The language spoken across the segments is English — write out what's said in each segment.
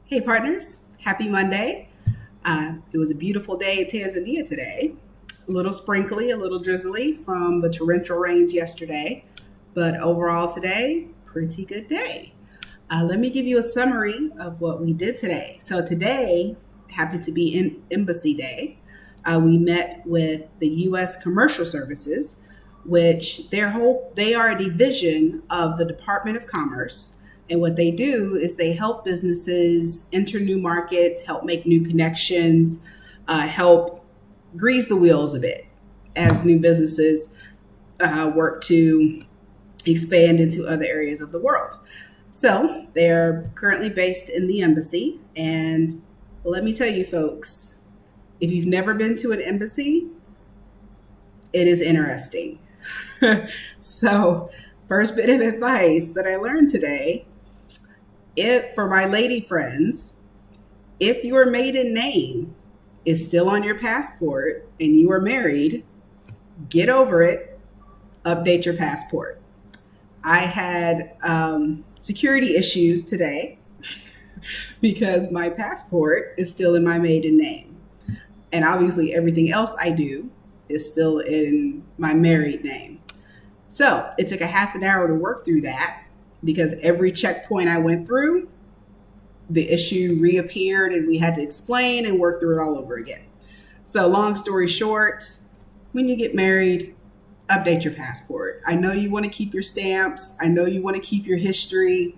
Hey, partners. Happy Monday. It was a beautiful day in Tanzania today. A little sprinkly, a little drizzly from the torrential rains yesterday, but overall today, pretty good day. Let me give you a summary of what we did today. So today happened to be Embassy Day. We met with the U.S. Commercial Services, which they are a division of the Department of Commerce. And what they do is they help businesses enter new markets, help make new connections, help grease the wheels a bit as new businesses work to expand into other areas of the world. So they're currently based in the embassy. And let me tell you, folks, if you've never been to an embassy, it is interesting. So, first bit of advice that I learned today, for my lady friends, if your maiden name is still on your passport and you are married, get over it, update your passport. I had security issues today because my passport is still in my maiden name. And obviously everything else I do is still in my married name. So it took a half an hour to work through that because every checkpoint I went through, the issue reappeared and we had to explain and work through it all over again. So long story short, when you get married, update your passport. I know you want to keep your stamps. I know you want to keep your history.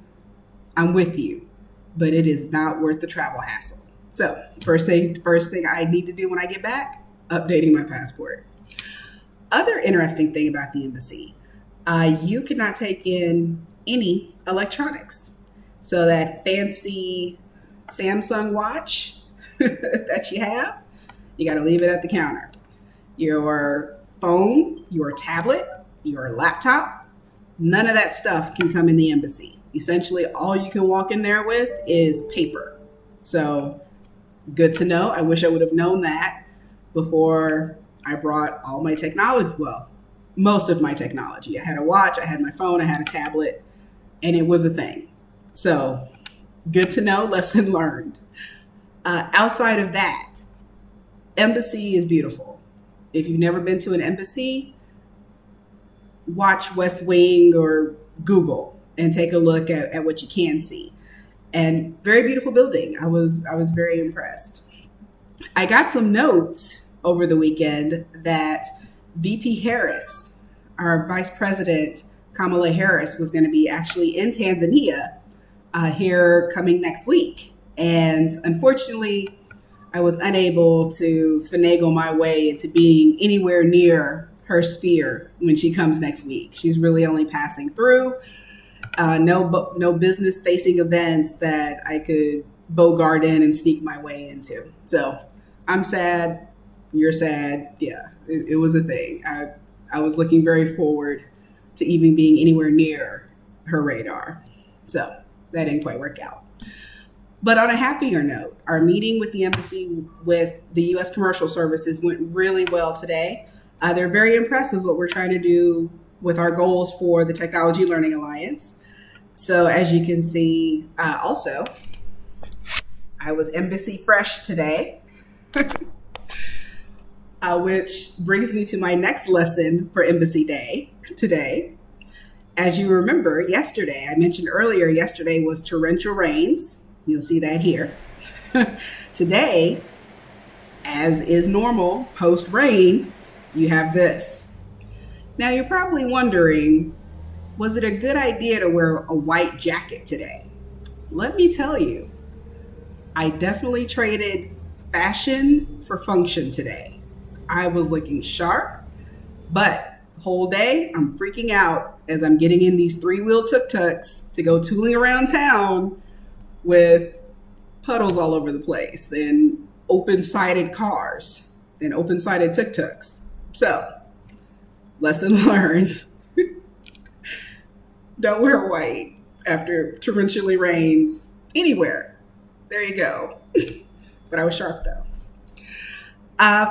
I'm with you, but it is not worth the travel hassle. So first thing I need to do when I get back, updating my passport. Other interesting thing about the embassy, you cannot take in any electronics. So that fancy Samsung watch that you have, you got to leave it at the counter. Your phone, your tablet, your laptop, none of that stuff can come in the embassy. Essentially, all you can walk in there with is paper. So good to know. I wish I would have known that before I brought all my technology. Well, most of my technology. I had a watch, I had my phone, I had a tablet, and it was a thing. So good to know, lesson learned. Outside of that, embassy is beautiful. If you've never been to an embassy, watch West Wing or Google and take a look at what you can see. And very beautiful building. I was very impressed. I got some notes over the weekend that VP Harris, our Vice President Kamala Harris, was going to be actually in Tanzania here coming next week. And unfortunately, I was unable to finagle my way into being anywhere near her sphere when she comes next week. She's really only passing through. No business facing events that I could bogart in and sneak my way into. So I'm sad. You're sad. Yeah, it was a thing. I was looking very forward to even being anywhere near her radar. So that didn't quite work out. But on a happier note, our meeting with the embassy with the U.S. Commercial Services went really well today. They're very impressed with what we're trying to do with our goals for the Technology Learning Alliance. So as you can see, also, I was embassy fresh today, which brings me to my next lesson for Embassy Day today. As you remember, yesterday, I mentioned earlier, yesterday was torrential rains. You'll see that here. Today, as is normal, post-rain, you have this. Now, you're probably wondering, was it a good idea to wear a white jacket today? Let me tell you, I definitely traded fashion for function today. I was looking sharp, but the whole day I'm freaking out as I'm getting in these three-wheel tuk-tuks to go tooling around town with puddles all over the place and open-sided cars and open-sided tuk-tuks. So, lesson learned. Don't wear white after torrentially rains anywhere. There you go. But I was sharp though.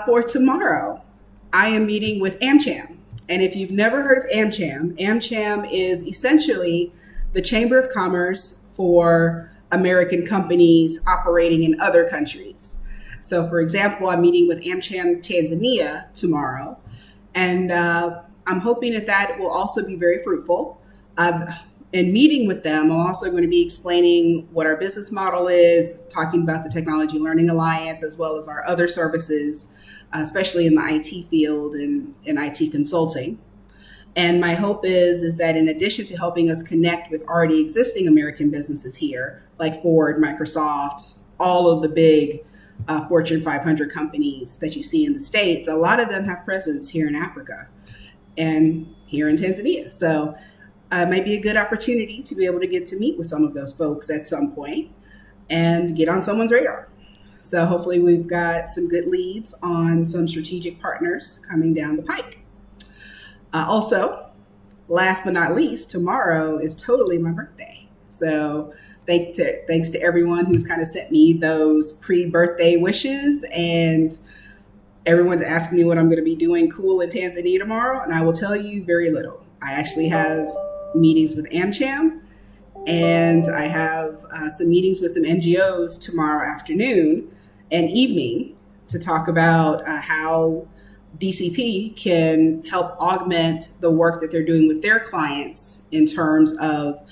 For tomorrow, I am meeting with AmCham. And if you've never heard of AmCham, AmCham is essentially the Chamber of Commerce for American companies operating in other countries. So, for example, I'm meeting with AmCham Tanzania tomorrow, and I'm hoping that will also be very fruitful. In meeting with them, I'm also going to be explaining what our business model is, talking about the Technology Learning Alliance, as well as our other services, especially in the IT field and in IT consulting. And my hope is that in addition to helping us connect with already existing American businesses here, like Ford, Microsoft, all of the big Fortune 500 companies that you see in the States, a lot of them have presence here in Africa and here in Tanzania. So it might be a good opportunity to be able to get to meet with some of those folks at some point and get on someone's radar. So hopefully we've got some good leads on some strategic partners coming down the pike. Also, last but not least, tomorrow is totally my birthday. So thanks to everyone who's kind of sent me those pre-birthday wishes, and everyone's asking me what I'm going to be doing cool in Tanzania tomorrow, and I will tell you very little. I actually have meetings with AmCham, and I have some meetings with some NGOs tomorrow afternoon and evening to talk about how DCP can help augment the work that they're doing with their clients in terms of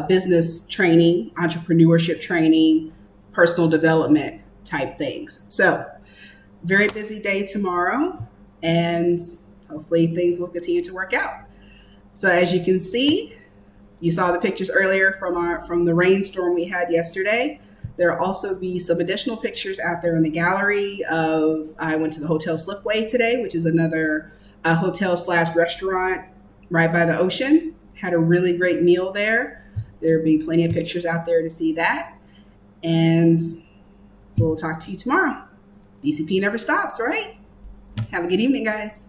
business training, entrepreneurship training, personal development type things. So very busy day tomorrow, and hopefully things will continue to work out. So as you can see, you saw the pictures earlier from the rainstorm we had yesterday. There'll also be some additional pictures out there in the gallery I went to the Hotel Slipway today, which is another hotel/restaurant right by the ocean. Had a really great meal there. There'll be plenty of pictures out there to see that. And we'll talk to you tomorrow. DCP never stops, right? Have a good evening, guys.